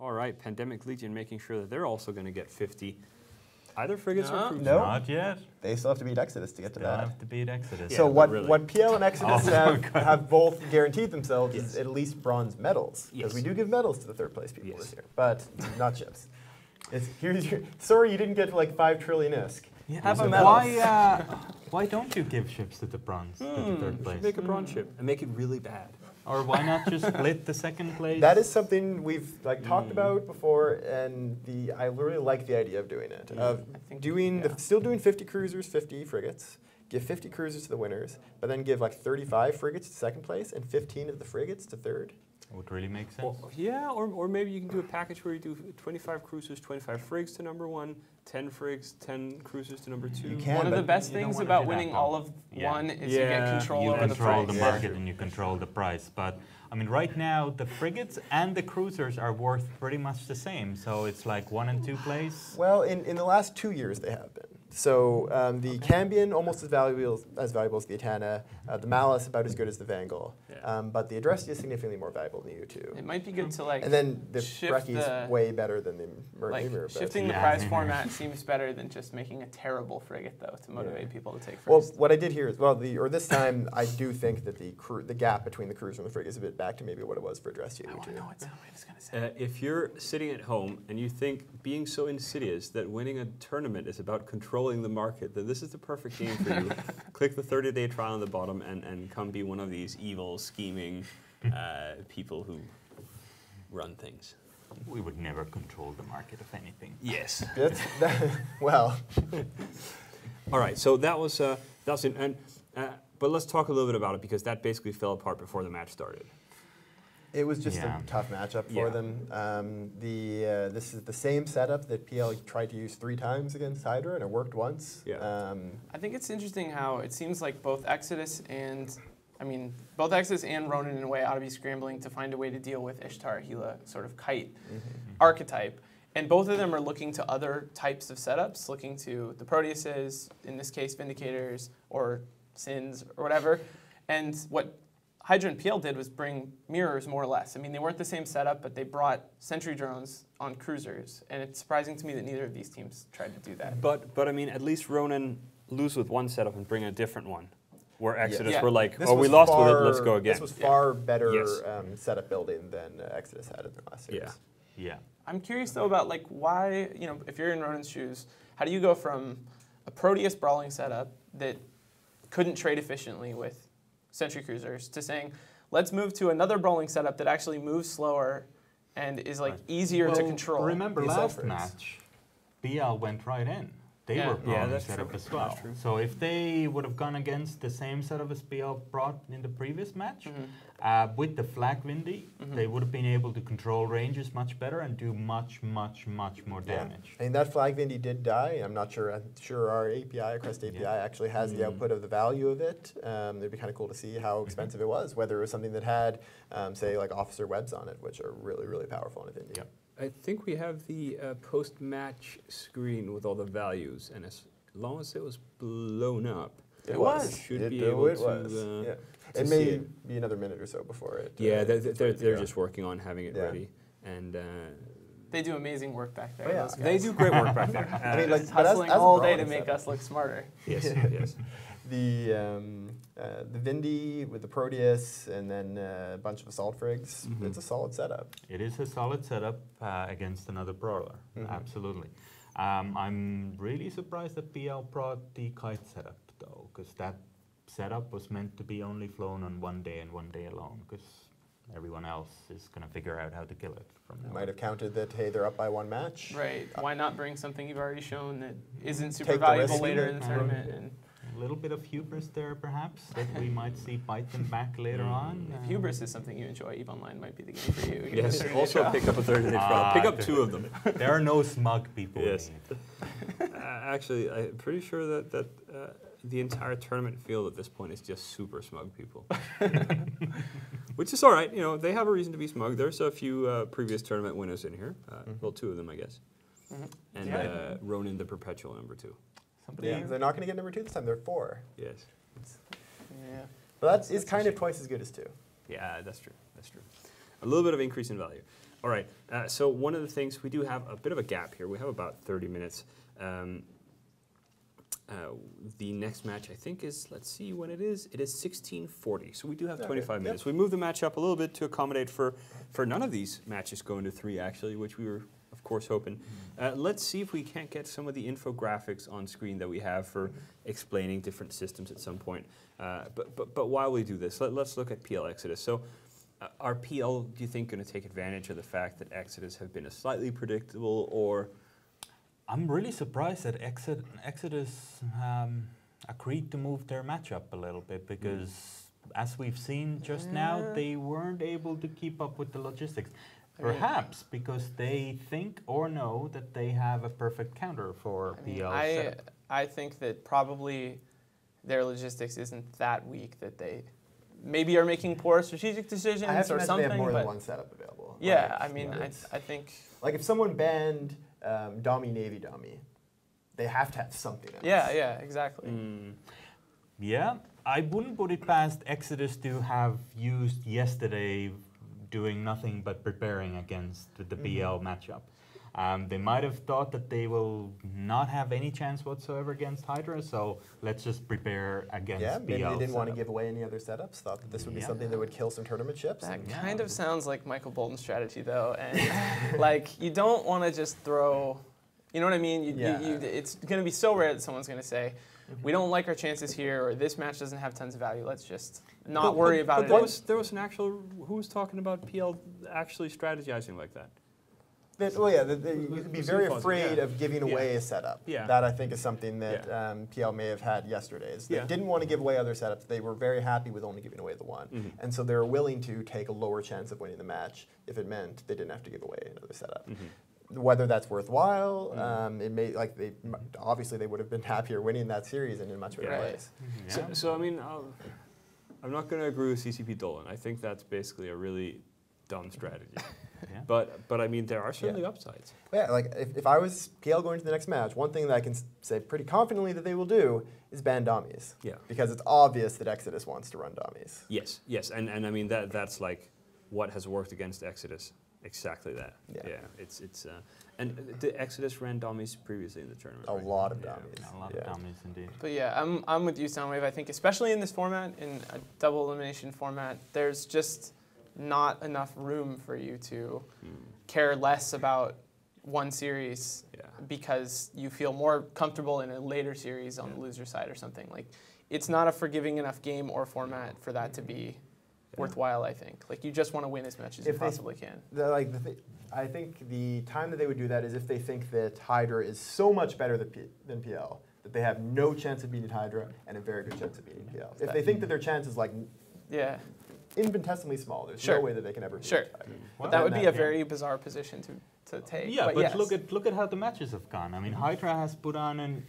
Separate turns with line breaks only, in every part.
All right, Pandemic Legion making sure that they're also going to get 50. Either frigates or cruisers.
No.
Not yet.
They still have to beat Exodus to get to
They'll
that.
have to beat Exodus.
Yeah,
So
but really.
what PL and Exodus have both guaranteed themselves
Yes.
is at least bronze medals. Because
Yes.
we do give medals to the third place people
Yes.
this year, but not chips. Here's your, sorry you didn't get like 5 trillion ISK.
Yeah,
Have a
so
medal.
why don't you give ships to the bronze, to the third place?
Make a bronze ship and make it really bad.
Or why not just split the second place?
That is something we've talked about before, and I really like the idea of doing it. Of still doing 50 cruisers, 50 frigates, give 50 cruisers to the winners, but then give like 35 frigates to second place and 15 of the frigates to third.
Would really make sense.
Well, yeah, or maybe you can do a package where you do 25 cruisers, 25 frigs to number 1, 10 frigs, 10 cruisers to number 2.
You can,
One of the
but
best
you don't
things
wanna
about
do that,
winning
though.
all of
Yeah.
one is you get control
You
over the
control
price.
the market and you control the price. But I mean, right now the frigates and the cruisers are worth pretty much the same. So it's like 1 and 2 place.
Well, in the last 2 years they have been. So the Cambion almost as valuable as the Atana, the Malice about as good as the Vangal, but the Adrestia is significantly more valuable than the U2.
It might be good to like
And then the
shift
Brecky's way better than the
like
Mirror.
shifting the
Yeah.
prize format seems better than just making a terrible frigate though to motivate people to take
Well,
first.
what I did here is, this time I do think that the gap between the cruiser and the frigate is a bit back to maybe what it was for Adrestia
I want to
U2.
know what somebody was gonna say.
If you're sitting at home and you think being so insidious that winning a tournament is about controlling the market, then this is the perfect game for you. Click the 30-day trial on the bottom and come be one of these evil, scheming people who run things.
We would never control the market of anything.
Yes.
Well,
All right, so that was it. But let's talk a little bit about it because that basically fell apart before the match started.
it was just
Yeah.
a tough matchup for
Yeah.
them. This is the same setup that PL tried to use 3 times against Hydra, and it worked once.
Yeah.
I think it's interesting how it seems like both Exodus and Ronin in a way ought to be scrambling to find a way to deal with Ishtar, Gila sort of kite archetype. And both of them are looking to other types of setups, looking to the Proteuses, in this case Vindicators, or Sins, or whatever. And what Hydra and PL did was bring mirrors, more or less. I mean, they weren't the same setup, but they brought sentry drones on cruisers. And it's surprising to me that neither of these teams tried to do that.
But I mean, at least Ronin lose with one setup and bring a different one. Where Exodus
Yeah.
were like,
This
oh, we
was
lost with it,
far-
let's go again.
This was far better
Yes.
setup building than Exodus had in the last series.
Yeah.
Yeah.
I'm curious though about like why, if you're in Ronin's shoes, how do you go from a Proteus brawling setup that couldn't trade efficiently with sentry cruisers to saying, let's move to another brawling setup that actually moves slower and is like easier to control.
Remember
The
last
Sulphurs.
match, BL went right in. They
Yeah.
were brawling
that's
setup
true.
as well.
That's true.
So if they would have gone against the same setup as BL brought in the previous match, with the Flag Windy, they would have been able to control ranges much better and do much, much, much more damage.
I mean, that Flag Vindy did die. I'm not sure. I'm sure our API, Crest API, actually has the output of the value of it. It'd be kind of cool to see how expensive it was, whether it was something that had, say, like officer webs on it, which are really, really powerful in a Vindy.
Yep.
I think we have the post-match screen with all the values, and as long as it was blown up,
It
was.
was.
Should
It
be able
it
to,
was.
to
It
see
may
it.
be another minute or so before it.
Yeah,
it's ready to
they're
go.
just working on having it
Yeah.
ready, and
They do amazing work back there.
Oh, yeah.
Those guys.
they do great work back there.
I mean, like, but
hustling
as a
all day to
brawling
make
setup,
us look smarter.
yes, yes.
The Vindy with the Proteus and then a bunch of assault frigs. It's a solid setup.
It is a solid setup against another brawler, absolutely. I'm really surprised that BL brought the kite setup though, because that setup was meant to be only flown on one day and one day alone, because everyone else is going to figure out how to kill it from now
Might
on.
have counted that, hey, they're up by 1 match.
Right. Why not bring something you've already shown that isn't super
Take the
valuable
risk
later
in
in the
it.
tournament? And
A little bit of hubris there, perhaps, that we might see bite them back later on.
if hubris is something you enjoy, EVE Online might be the game for you. You
Yes,
can
also pick up a third of the trial. Pick up 2 of them.
There are no smug people
Yes.
in it.
Actually, I'm pretty sure that the entire tournament field at this point is just super smug people. Which is all right. They have a reason to be smug. There's a few previous tournament winners in here. Well, 2 of them, I guess. And Ronin, the perpetual number 2.
Yeah, they're not going to get number 2 this time. They're 4.
Yes.
Yeah.
But that is kind of twice as good as 2.
Yeah, that's true. That's true. A little bit of increase in value. All right. So one of the things, we do have a bit of a gap here. We have about 30 minutes. The next match, I think, is, let's see when it is. It is 16:40. So we do have 25 minutes. We moved the match up a little bit to accommodate for none of these matches going to 3, actually, which we were, of course, hoping. Let's see if we can't get some of the infographics on screen that we have for explaining different systems at some point. But while we do this, let's look at PL Exodus. So are PL, do you think, going to take advantage of the fact that Exodus have been a slightly predictable, or...
I'm really surprised that Exodus agreed to move their matchup a little bit, because as we've seen just now, they weren't able to keep up with the logistics. Perhaps because they think or know that they have a perfect counter for PL.
I think that probably their logistics isn't that weak, that they maybe are making poor strategic decisions or something.
They have more than one setup available.
Yeah, I mean, I think...
Like if someone banned Dami Navy Dami, they have to have something else.
Yeah, exactly.
Yeah, I wouldn't put it past Exodus to have used yesterday doing nothing but preparing against the BL matchup. They might have thought that they will not have any chance whatsoever against Hydra, so let's just prepare against BL.
Maybe they didn't want to give away any other setups, thought that this would be something that would kill some tournament ships.
That kind of sounds like Michael Bolton's strategy, though, and like, you don't want to just throw, you know what I mean? It's going to be so rare that someone's going to say, we don't like our chances here, or this match doesn't have tons of value, let's just not worry about it.
There was an actual, who was talking about PL actually strategizing like that?
You could be very afraid of giving away a setup.
Yeah.
That, I think, is something that PL may have had yesterday. They didn't want to give away other setups. They were very happy with only giving away the one. And so they were willing to take a lower chance of winning the match if it meant they didn't have to give away another setup. Whether that's worthwhile, it may, like, obviously they would have been happier winning that series and in a much better place.
So I mean, I'm not going to agree with CCP Dolan. I think that's basically a really dumb strategy. But I mean, there are certainly upsides.
Yeah, like if I was PL going to the next match, one thing that I can say pretty confidently that they will do is ban Dommies.
Yeah.
Because it's obvious that Exodus wants to run Dommies.
Yes, and I mean that's like what has worked against Exodus. Exactly that. Yeah. It's and the Exodus ran Dommies previously in the tournament.
A lot of Dommies.
A lot of Dommies indeed.
But yeah, I'm with you, Soundwave. I think especially in this format, in a double elimination format, there's just not enough room for you to care less about one series because you feel more comfortable in a later series on the loser side or something. Like, it's not a forgiving enough game or format for that to be worthwhile, I think. Like, you just want to win as much as you possibly can.
I think the time that they would do that is if they think that Hydra is so much better than PL that they have no chance of beating Hydra and a very good chance of beating PL. If they think that their chance is like infinitesimally small, there's no way that they can ever beat Hydra.
But that would be a very bizarre position to take.
Yeah, but look at how the matches have gone. I mean, Hydra has put on an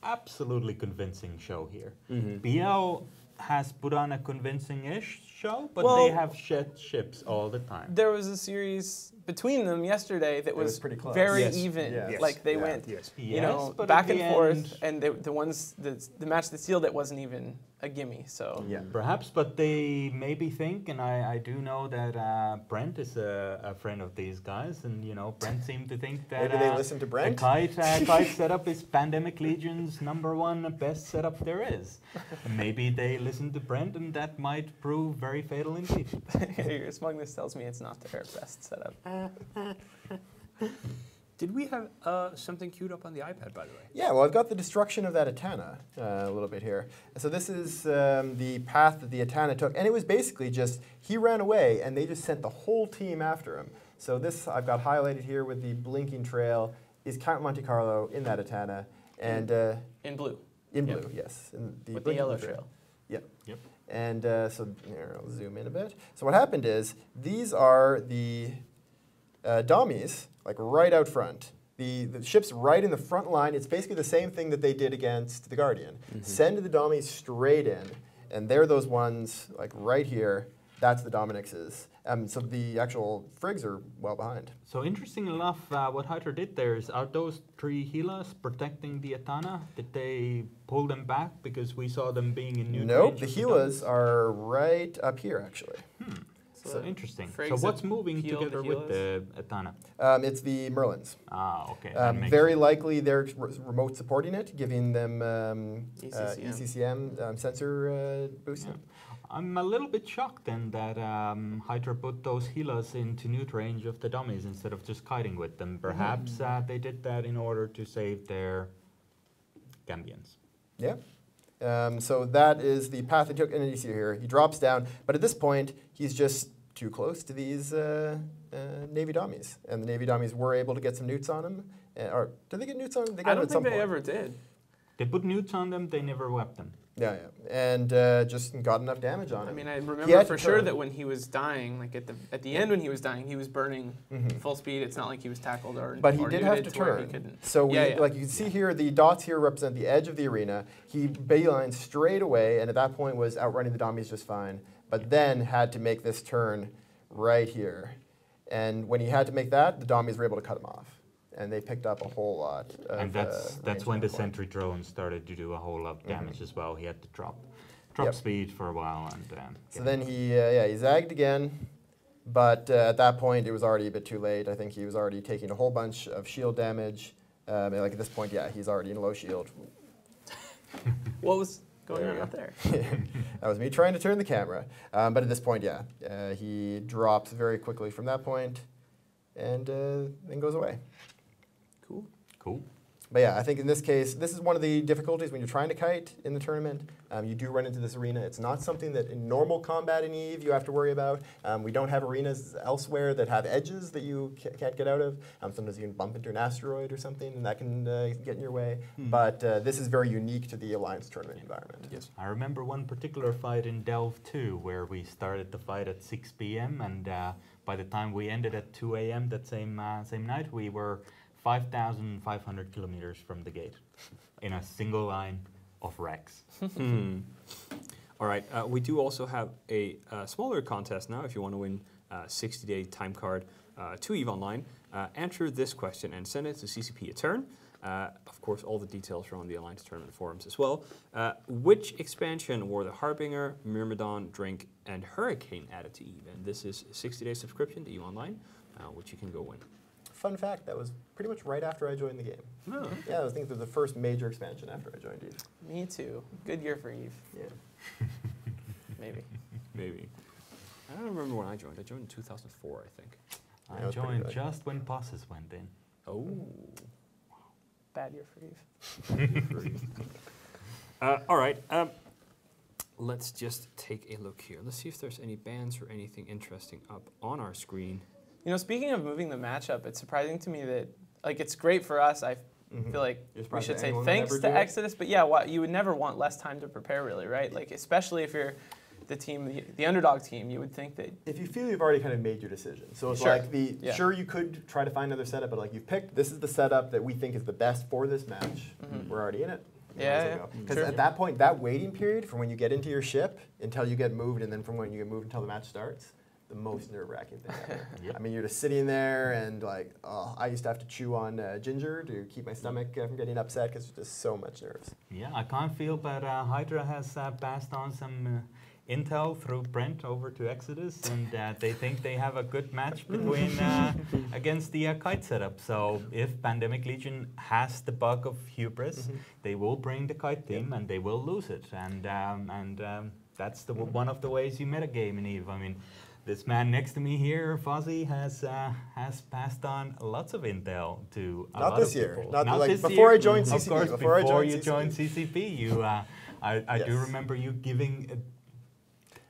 absolutely convincing show here. PL has put on a convincing-ish show, but they have shed ships all the time.
There was a series between them yesterday that was
pretty close.
very even. Like, they went, you know, back and forth, and the match that sealed it wasn't even a gimme. So
perhaps, but they maybe think, and I do know that Brent is a friend of these guys, and you know, Brent seemed to think that
maybe they listen to Brent.
The kite setup is Pandemic Legion's #1 best setup there is. And maybe they listen to Brent, and that might prove very fatal indeed.
Your smugness tells me it's not their best setup.
Did we have something queued up on the iPad, by the way?
Yeah, well, I've got the destruction of that Atana a little bit here. So this is the path that the Atana took. And it was basically just, he ran away, and they just sent the whole team after him. So this, I've got highlighted here with the blinking trail, is Count Monte Carlo in that Atana. And
in blue.
In blue, yes.
With the yellow trail.
Yep. And so here, I'll zoom in a bit. So what happened is, these are the Dommies, like right out front. The ship's right in the front line. It's basically the same thing that they did against the Guardian. Send the Dommies straight in, and they're those ones like right here. That's the Dominixes. So the actual frigs are well behind.
So interesting enough, what Hydra did there is, are those 3 Gilas protecting the Atana? Did they pull them back because we saw them being in new
Nope, the Gilas are right up here actually. So
interesting. So
Frigs
what's
that
moving
peel
together
the
with
healers?
the Atana?
It's the Merlins.
Ah, okay. that makes
Very
sense.
likely they're remote supporting it, giving them
ECCM.
ECCM sensor boosting.
Yeah. I'm a little bit shocked then that Hydra put those healers into neut range of the dummies instead of just kiting with them. Perhaps they did that in order to save their Gambians.
Yeah. So that is the path he took, and you see here, he drops down, but at this point, he's just too close to these Navy dummies, and the Navy dummies were able to get some newts on him. Or did they get newts on him? They got
I
them
don't
at some
think they
point.
ever did.
They put newts on them, they never wept them.
Yeah, yeah, and just got enough damage on him.
I mean, I
He
remember
had
for
to
sure
turn.
that when he was dying, like at the end when he was dying, he was burning full speed. It's not like he was tackled or
But he
or
did have
neuted
to
where he
turn.
couldn't.
So we,
Yeah, yeah.
like you can see here, the dots here represent the edge of the arena. He baylined straight away, and at that point was outrunning the dummies just fine. But then had to make this turn right here. And when he had to make that, the dummies were able to cut him off. And they picked up a whole lot of
And that's
range
when the
counterpoint.
sentry drone started to do a whole lot of damage as well. He had to drop
Yep.
speed for a while. And
So then he zagged again, but at that point it was already a bit too late. I think he was already taking a whole bunch of shield damage. And like at this point, yeah, he's already in low shield.
What was going
There
on
you
out there?
That was me trying to turn the camera. But at this point, yeah, he drops very quickly from that point, and then goes away.
Cool.
cool.
But yeah, I think in this case, this is one of the difficulties when you're trying to kite in the tournament. You do run into this arena. It's not something that in normal combat in EVE you have to worry about. We don't have arenas elsewhere that have edges that you can't get out of. Sometimes you can bump into an asteroid or something, and that can get in your way. But this is very unique to the Alliance tournament environment.
Yes.
I remember one particular fight in Delve 2 where we started the fight at 6 p.m. and by the time we ended at 2 a.m. that same night, we were 5,500 kilometers from the gate in a single line of wrecks.
All right, we do also have a smaller contest now if you want to win a 60-day time card to EVE Online. Answer this question and send it to CCP a turn. Of course, all the details are on the Alliance Tournament forums as well. Which expansion were the Harbinger, Myrmidon, Drink, and Hurricane added to EVE? And this is a 60-day subscription to EVE Online, which you can go win.
Fun fact, that was pretty much right after I joined the game.
Oh.
Yeah, I think it was the first major expansion after I joined EVE.
Me too. Good year for Eve.
Yeah.
Maybe.
Maybe. I don't remember when I joined. I joined in 2004, I think.
Yeah,
I
that was pretty
joined
good.
just when bosses went in.
Oh.
Bad year for Eve.
All right. Let's just take a look here. Let's see if there's any bans or anything interesting up on our screen.
You know, speaking of moving the matchup, it's surprising to me that, like, it's great for us. I feel like
You're
we
surprised
should
that
say
anyone would
thanks
ever
to
do it?
Exodus, but yeah, you would never want less time to prepare, really, right? Like, especially if you're the team, the underdog team, you would think that.
If you feel you've already kind of made your decision. So it's
Sure.
like
Yeah.
sure you could try to find another setup, but like you've picked, this is the setup that we think is the best for this match. We're already in it.
Yeah,
Because
sure.
at that point, that waiting period from when you get into your ship until you get moved, and then from when you get moved until the match starts, the most nerve-wracking thing ever.
Yep.
I mean, you're just sitting there and like, oh, I used to have to chew on ginger to keep my stomach from getting upset because there's just so much nerves.
Yeah, I can't feel, but Hydra has passed on some intel through Brent over to Exodus, and they think they have a good match between against the kite setup. So if Pandemic Legion has the bug of hubris, they will bring the kite team and they will lose it, and that's the one of the ways you metagame in EVE. I mean, this man next to me here, Fozzy, has passed on lots of intel to a
Not
lot
this
of
year.
people.
Not
Not
like
this
before
year.
I joined
Of
CCP,
course,
before I joined
you
CCP.
joined CCP, you I do
Yes.
remember you giving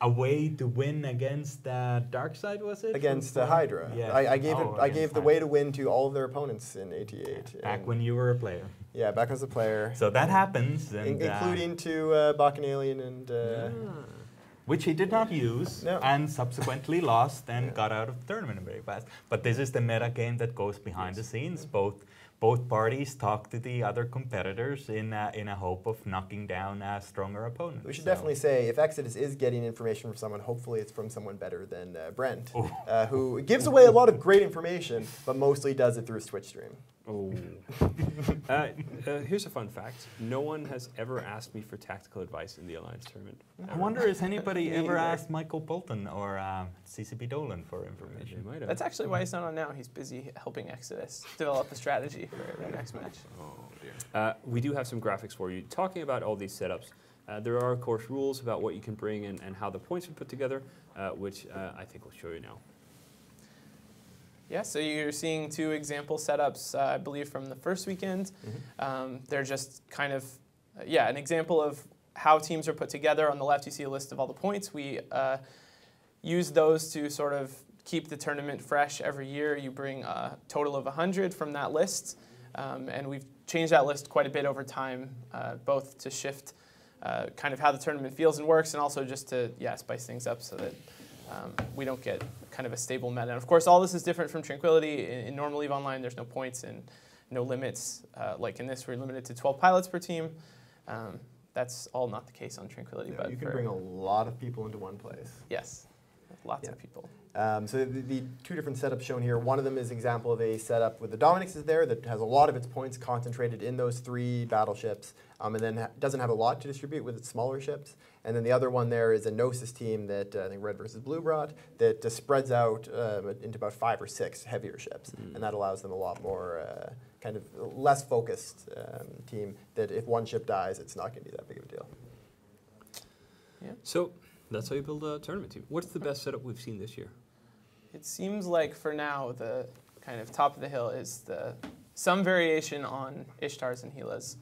a way to win against Darkseid, was it?
Against Hydra.
Yeah.
I gave
Oh,
I gave
against
the way
Hydra.
to win to all of their opponents in AT8.
Back
and-
when you were a player.
Yeah, back as a player.
So that happens, and,
Including to Bacchanalian and...
which he did not use,
No.
and subsequently lost and
Yeah.
got out of the tournament very fast. But this is the meta game that goes behind the scenes. Both parties talk to the other competitors in a hope of knocking down a stronger opponent.
We should
So-
definitely say, if Exodus is getting information from someone, hopefully it's from someone better than Brent,
Oh.
who gives away a lot of great information, but mostly does it through his Twitch stream.
Oh. Here's a fun fact. No one has ever asked me for tactical advice in the Alliance tournament.
I wonder, has anybody ever asked Michael Bolton or CCP Dolan for information?
They might have.
That's actually why he's not on now. He's busy helping Exodus develop a strategy for the next match.
Oh, dear. We do have some graphics for you. Talking about all these setups, there are, of course, rules about what you can bring and how the points are put together, which I think we'll show you now.
Yeah, so you're seeing 2 example setups, I believe, from the first weekend. They're just kind of, an example of how teams are put together. On the left, you see a list of all the points. We use those to sort of keep the tournament fresh every year. You bring a total of 100 from that list, and we've changed that list quite a bit over time, both to shift kind of how the tournament feels and works, and also just to, spice things up so that we don't get kind of a stable meta. And of course, all this is different from Tranquility. In normal EVE Online, there's no points and no limits. Like in this, we're limited to 12 pilots per team. That's all not the case on Tranquility.
But you can bring a lot of people into one place.
Yes, lots of people.
So the 2 different setups shown here, one of them is an example of a setup with the Dominix is there that has a lot of its points concentrated in those 3 battleships, and then doesn't have a lot to distribute with its smaller ships. And then the other one there is a Gnosis team that I think Red versus Blue brought that spreads out into about 5 or 6 heavier ships, and that allows them a lot more kind of less focused team that if one ship dies, it's not going to be that big of a deal.
Yeah.
So that's how you build a tournament team. What's the best setup we've seen this year?
It seems like for now the kind of top of the hill is some variation on Ishtars and Gilas,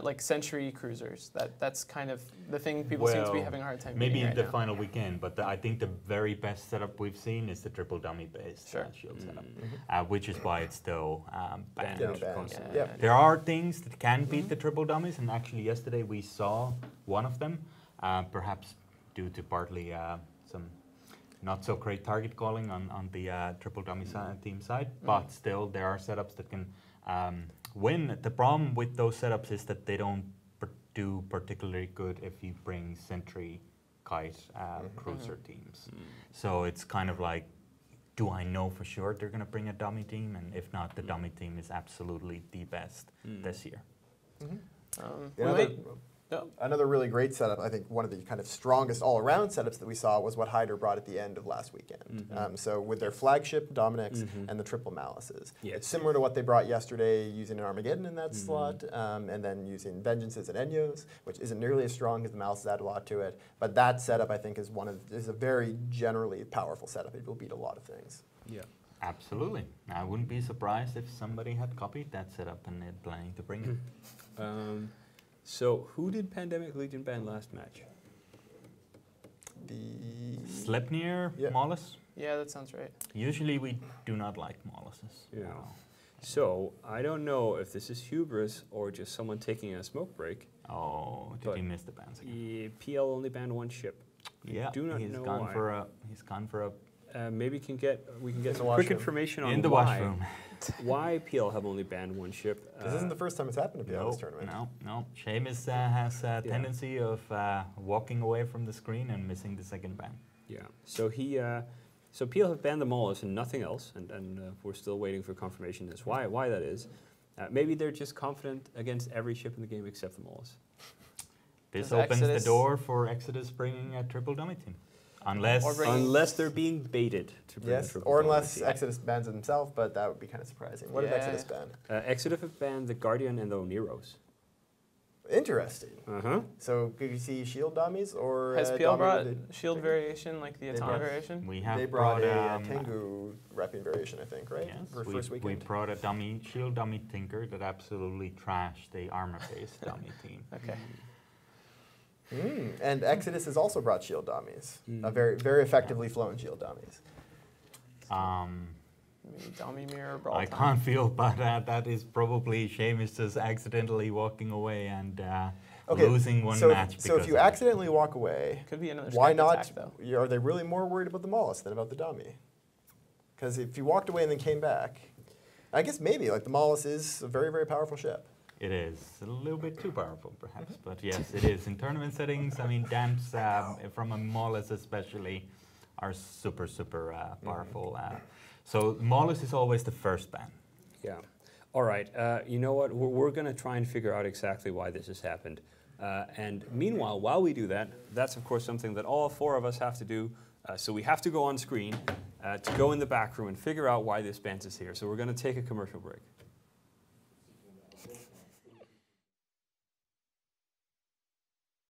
like Century cruisers. That's kind of the thing people seem to be having a hard time
maybe
beating
in
right
the
now.
final weekend, but I think the very best setup we've seen is the triple dummy based shield setup, which is why it's still banned.
Banned. Yeah.
There are things that can beat the triple dummies, and actually yesterday we saw one of them, perhaps due to partly some not so great target calling on the triple dummy team side, but still there are setups that can win. The problem with those setups is that they don't do particularly good if you bring Sentry Kite cruiser teams. So it's kind of like, do I know for sure they're going to bring a dummy team? And if not, the dummy team is absolutely the best this year.
Another really great setup, I think one of the kind of strongest all-around setups that we saw was what Hydra brought at the end of last weekend. So with their flagship Dominix and the triple Malices. It's similar to what they brought yesterday, using an Armageddon in that slot, and then using Vengeances and Enyos, which isn't nearly as strong because the Malices add a lot to it. But that setup, I think, is a very generally powerful setup. It will beat a lot of things.
Yeah.
Absolutely. I wouldn't be surprised if somebody had copied that setup and they're planning to bring it.
So who did Pandemic Legion ban last match?
Sleipnir, Maulus?
Yeah, that sounds right.
Usually we do not like Mauluses.
Yeah. So I don't know if this is hubris or just someone taking a smoke break.
Oh, did he miss the bans again?
PL only banned 1 ship.
Yeah,
do not
he's
know
gone
why.
he's gone for a
Maybe we can get some
washroom.
quick information on
in the washroom.
why PL have only banned 1 ship.
This isn't the first time it's happened to PL this tournament.
No. Seamus has a tendency of walking away from the screen and missing the second ban.
Yeah. So so PL have banned the Maulus and nothing else, and we're still waiting for confirmation as why that is. Maybe they're just confident against every ship in the game except the Maulus.
This opens the door for Exodus bringing a triple dummy team.
Unless they're being baited to bring a triple
or
dummy
unless
team.
Exodus bans it himself, but that would be kind of surprising. What did Exodus ban?
Exodus have banned the Guardian and the Oneros.
Interesting.
Uh-huh.
So could you see shield dummies or
Has PL brought shield variation like the Atana variation?
They brought a Tengu repping variation, I think, right?
Yes,
For first weekend.
we brought a shield dummy Tinker that absolutely trashed the armor-based dummy team.
Okay.
And Exodus has also brought shield dummies, very, very effectively flown shield dummies.
Maybe dummy mirror brawl
I
time.
can't feel, but that is probably Seamus just accidentally walking away and losing one match.
So if you accidentally walk away,
Could be another
why
strike
not?
attack, though.
Are they really more worried about the Maulus than about the dummy? Because if you walked away and then came back, I guess maybe like the Maulus is a very, very powerful ship.
It is a little bit too powerful, perhaps, but yes, it is. In tournament settings, I mean, damps from a Maulus especially are super, super powerful. So Maulus is always the first ban.
Yeah. All right, you know what? We're going to try and figure out exactly why this has happened. And meanwhile, while we do that, that's of course something that all 4 of us have to do. So we have to go on screen to go in the back room and figure out why this bounces here. So we're going to take a commercial break.